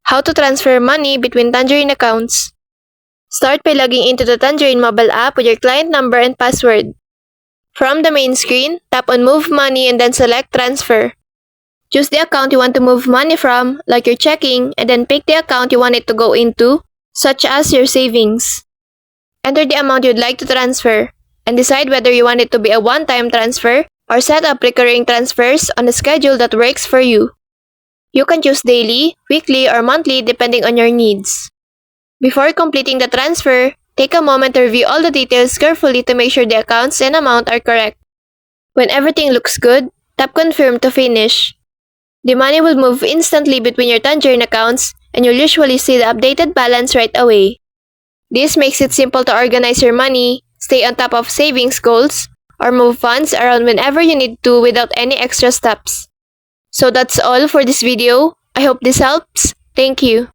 How to transfer money between Tangerine accounts. Start by logging into the Tangerine mobile app with your client number and password. From the main screen, tap on Move Money and then select Transfer. Choose the account you want to move money from, like your checking, and then pick the account you want it to go into, such as your savings. Enter the amount you'd like to transfer, and decide whether you want it to be a one-time transfer or set up recurring transfers on a schedule that works for you. You can choose daily, weekly, or monthly depending on your needs. Before completing the transfer, take a moment to review all the details carefully to make sure the accounts and amount are correct. When everything looks good, tap Confirm to finish. The money will move instantly between your Tangerine accounts, and you'll usually see the updated balance right away. This makes it simple to organize your money, stay on top of savings goals, or move funds around whenever you need to without any extra steps. So that's all for this video. I hope this helps. Thank you.